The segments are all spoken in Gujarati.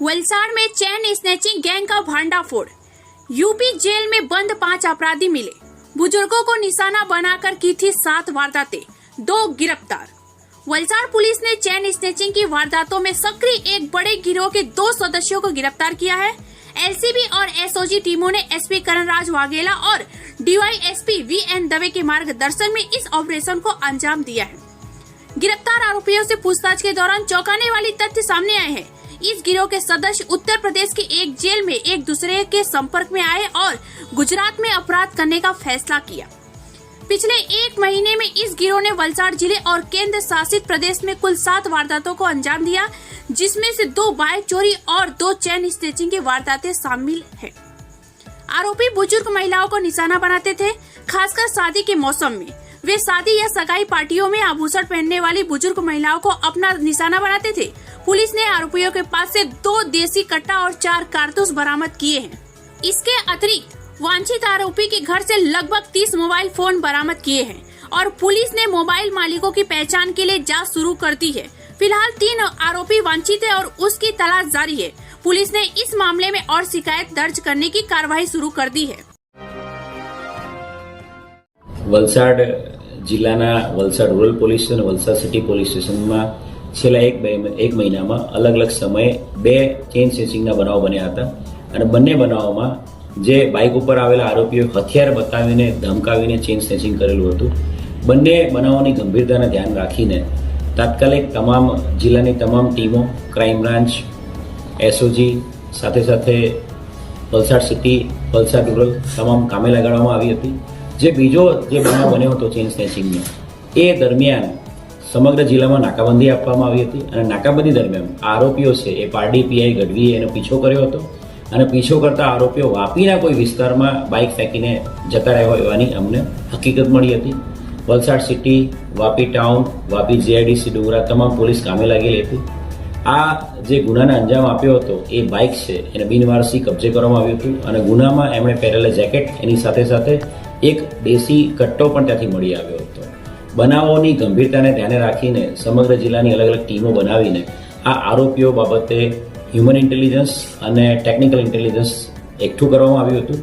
वलसाड़ में चेन स्नैचिंग गैंग का भांडाफोड़। यूपी जेल में बंद 5 अपराधी मिले। बुजुर्गों को निशाना बनाकर की थी 7 वारदातें, 2 गिरफ्तार। वलसाड़ पुलिस ने चेन स्नैचिंग की वारदातों में सक्रिय एक बड़े गिरोह के 2 सदस्यों को गिरफ्तार किया है। एलसीबी और एसओजी टीमों ने एसपी करणराज वाघेला और डीवाईएसपी वीएन दवे के मार्गदर्शन में इस ऑपरेशन को अंजाम दिया है। गिरफ्तार आरोपियों से पूछताछ के दौरान चौंकाने वाली तथ्य सामने आए हैं। इस गिरोह के सदस्य उत्तर प्रदेश की एक जेल में एक दूसरे के संपर्क में आए और गुजरात में अपराध करने का फैसला किया। पिछले 1 महीने में इस गिरोह ने वलसाड़ जिले और केंद्र शासित प्रदेश में कुल 7 वारदातों को अंजाम दिया, जिसमें से 2 बाइक चोरी और 2 चेन स्नैचिंग की वारदातें शामिल है। आरोपी बुजुर्ग महिलाओं को निशाना बनाते थे, खासकर शादी के मौसम में। वे शादी या सगाई पार्टियों में आभूषण पहनने वाली बुजुर्ग महिलाओं को अपना निशाना बनाते थे। पुलिस ने आरोपियों के पास से 2 देसी कट्टा और 4 कारतूस बरामद किए हैं। इसके अतिरिक्त वांछित आरोपी के घर से लगभग 30 मोबाइल फोन बरामद किए हैं और पुलिस ने मोबाइल मालिकों की पहचान के लिए जांच शुरू कर दी है। फिलहाल 3 आरोपी वांछित है और उसकी तलाश जारी है। पुलिस ने इस मामले में और शिकायत दर्ज करने की कार्रवाई शुरू कर दी है। વલસાડ જિલ્લાના વલસાડ રૂરલ પોલીસ અને વલસાડ સિટી પોલીસ સ્ટેશનમાં છેલ્લા એક મહિનામાં અલગ અલગ સમયે 2 ચેન સ્નેચિંગના બનાવો બન્યા હતા અને બંને બનાવોમાં જે બાઇક ઉપર આવેલા આરોપીઓ હથિયાર બતાવીને ધમકાવીને ચેન સ્નેચિંગ કરેલું હતું। બંને બનાવોની ગંભીરતાને ધ્યાન રાખીને તાત્કાલિક તમામ જિલ્લાની તમામ ટીમો, ક્રાઇમ બ્રાન્ચ, એસઓજી સાથે સાથે વલસાડ સિટી, વલસાડ રૂરલ તમામ કામે લગાડવામાં આવી હતી। જે બીજો જે બનાવ બન્યો હતો ચેન સ્નેચિંગનો, એ દરમિયાન સમગ્ર જિલ્લામાં નાકાબંધી આપવામાં આવી હતી અને નાકાબંધી દરમિયાન આરોપીઓ છે એ પારડી પીઆઈ ગઢવીએ એનો પીછો કર્યો હતો અને પીછો કરતા આરોપીઓ વાપીના કોઈ વિસ્તારમાં બાઇક ફેંકીને જતા રહ્યા હોય એવાની અમને હકીકત મળી હતી। Valsad city, Vapi town, Vapi GIDC ડુંગરા તમામ પોલીસ કામે લાગેલી હતી। આ જે ગુનાને અંજામ આપ્યો હતો એ બાઇક છે એને બિનવારસી કબજે કરવામાં આવ્યું હતું અને ગુનામાં એમણે પહેરેલા જેકેટ એની સાથે સાથે એક દેશી કટ્ટો પણ ત્યાંથી મળી આવ્યો હતો। બનાવોની ગંભીરતાને ધ્યાને રાખીને સમગ્ર જિલ્લાની અલગ અલગ ટીમો બનાવીને આ આરોપીઓ બાબતે હ્યુમન ઇન્ટેલિજન્સ અને ટેકનિકલ ઇન્ટેલિજન્સ એકઠું કરવામાં આવ્યું હતું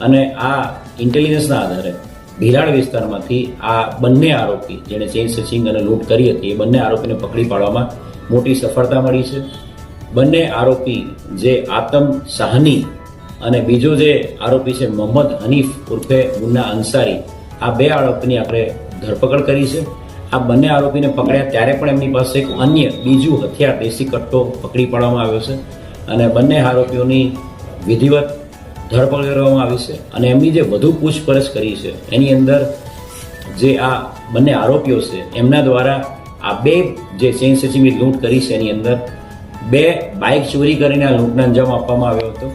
અને આ ઇન્ટેલિજન્સના આધારે ભીલાડ વિસ્તારમાંથી આ બંને આરોપી જેણે ચેન સ્નેચિંગ અને લૂંટ કરી હતી એ બંને આરોપીને પકડી પાડવામાં મોટી સફળતા મળી છે। બંને આરોપી જે આતમ સાહની અને બીજો જે આરોપી છે મોહમ્મદ હનીફ ઉર્ફે મુન્ના અંસારી, આ 2 આરોપીની આપણે ધરપકડ કરી છે। આ બંને આરોપીને પકડ્યા ત્યારે પણ એમની પાસે એક અન્ય બીજું હથિયાર દેશી કટ્ટો પકડી પાડવામાં આવ્યો છે અને બંને આરોપીઓની વિધિવત ધરપકડ કરવામાં આવી છે અને એમની જે વધુ પૂછપરછ કરી છે એની અંદર જે આ બંને આરોપીઓ છે એમના દ્વારા આ 2 જે ચેન સ્નેચિંગની લૂંટ કરી છે એની અંદર 2 બાઇક ચોરી કરીને આ લૂંટને અંજામ આપવામાં આવ્યો હતો।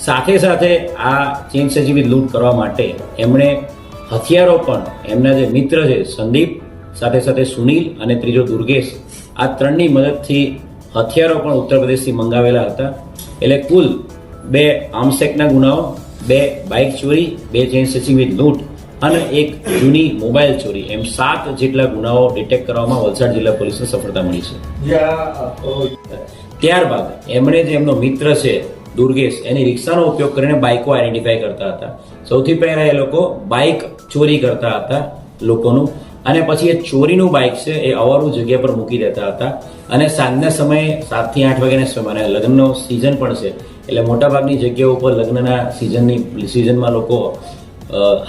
સાથે સાથે આ ચેન સ્નેચિંગની લૂંટ કરવા માટે એમણે હથિયારો પણ એમના જે મિત્ર છે સંદીપ, સાથે સાથે સુનિલ અને ત્રીજો દુર્ગેશ, આ 3ની મદદથી હથિયારો પણ ઉત્તર પ્રદેશથી મંગાવેલા હતા। એટલે કુલ 2 આર્મ્સેક્ટના ગુનાઓ, 2 બાઇક ચોરી, 2 ચેન સ્નેચિંગની લૂંટ અને 1 જૂની મોબાઈલ ચોરી, એમ 7 જેટલા ગુનાઓ ડિટેક્ટ કરવામાં વલસાડ જિલ્લા પોલીસને સફળતા મળી છે। ત્યારબાદ એમણે જે એમનો મિત્ર છે દુર્ગેશ, એની રિક્ષાનો ઉપયોગ કરીને બાઇકો આઈડેન્ટિફાઈ કરતા હતા। સૌથી પહેલા એ લોકો બાઇક ચોરી કરતા હતા લોકોનું અને પછી એ ચોરીનું બાઇક છે એ અવારું જગ્યા પર મૂકી દેતા હતા અને સાંજના સમયે 7 થી 8 વાગ્યાના સમયે લગ્નનો સિઝન પણ છે એટલે મોટાભાગની જગ્યાઓ ઉપર લગ્નના સિઝનમાં લોકો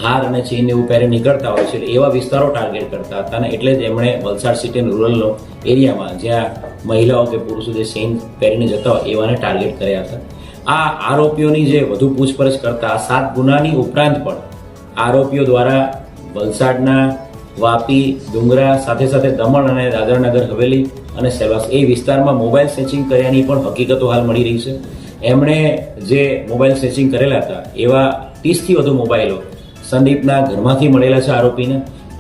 હાર અને ચેન એવું પહેરી નીકળતા હોય છે, એવા વિસ્તારો ટાર્ગેટ કરતા હતા અને એટલે જ એમણે વલસાડ સિટી અને રૂરલ એરિયામાં જ્યાં મહિલાઓ કે પુરુષો જે ચેન પહેરીને જતા હોય એવાને ટાર્ગેટ કર્યા હતા। આ આરોપીઓની જે વધુ પૂછપરછ કરતા 7 ગુનાની ઉપરાંત પણ આરોપીઓ દ્વારા વલસાડના વાપી, ડુંગરા, સાથે સાથે દમણ અને દાદરાનગર હવેલી અને સેલવાસ એ વિસ્તારમાં મોબાઈલ સ્નેચિંગ કર્યાની પણ હકીકતો હાલ મળી રહી છે। એમણે જે મોબાઈલ સ્નેચિંગ કરેલા હતા એવા 30થી વધુ મોબાઈલો સંદીપના ઘરમાંથી મળેલા છે આરોપીને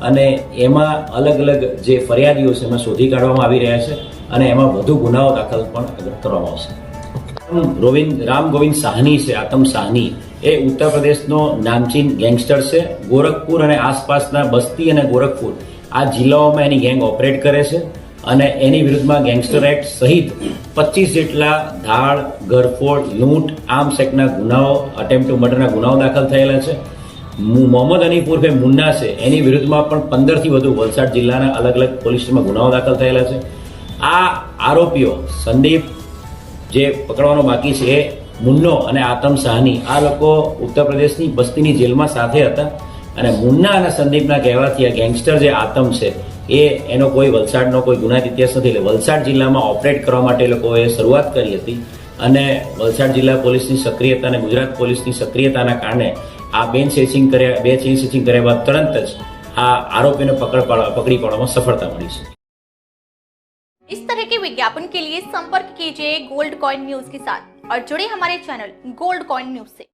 અને એમાં અલગ અલગ જે ફરિયાદીઓ છે એમાં શોધી કાઢવામાં આવી રહ્યા છે અને એમાં વધુ ગુનાઓ દાખલ પણ કરવામાં આવશે। રામ ગોવિંદ સાહની છે, આતમ સાહની, એ ઉત્તર પ્રદેશનો નામચીન ગેંગસ્ટર છે। ગોરખપુર અને આસપાસના બસ્તી અને ગોરખપુર આ જિલ્લાઓમાં એની ગેંગ ઓપરેટ કરે છે અને એની વિરુદ્ધમાં ગેંગસ્ટર એક્ટ સહિત 25 જેટલા ધાડ, ઘરફોડ, લૂંટ, આર્મ્સ એક્ટના ગુનાઓ, અટેમ્પ્ટ ટુ મર્ડરના ગુનાઓ દાખલ થયેલા છે. મોહમ્મદ હનીફ ઉર્ફે મુન્ના છે એની વિરુદ્ધમાં પણ 15 થી વધુ વલસાડ જિલ્લાના અલગ અલગ પોલીસ સ્ટેશનમાં ગુનાઓ દાખલ થયેલા છે. આ આરોપીઓ સંદીપ જે પકડવાનો બાકી છે એ મુન્નો અને આતમ સાહની આ લોકો ઉત્તર પ્રદેશની બસ્તીની જેલમાં સાથે હતા અને મુન્ના અને સંદીપના કહેવાથી આ ગેંગસ્ટર જે આતમ છે એનો કોઈ વલસાડનો કોઈ ગુનાહિત ઇતિહાસ નથી. એટલે વલસાડ જિલ્લામાં ઓપરેટ કરવા માટે લોકોએ શરૂઆત કરી હતી અને વલસાડ જિલ્લા પોલીસની સક્રિયતા અને ગુજરાત પોલીસની સક્રિયતાના કારણે આ બે ચેસિંગ કર્યા બાદ તરત જ આ આરોપીને પકડી પાડવામાં સફળતા મળી છે. इस तरह के विज्ञापन के लिए संपर्क कीजिए गोल्ड कॉइन न्यूज के साथ और जुड़े हमारे चैनल गोल्ड कॉइन न्यूज से.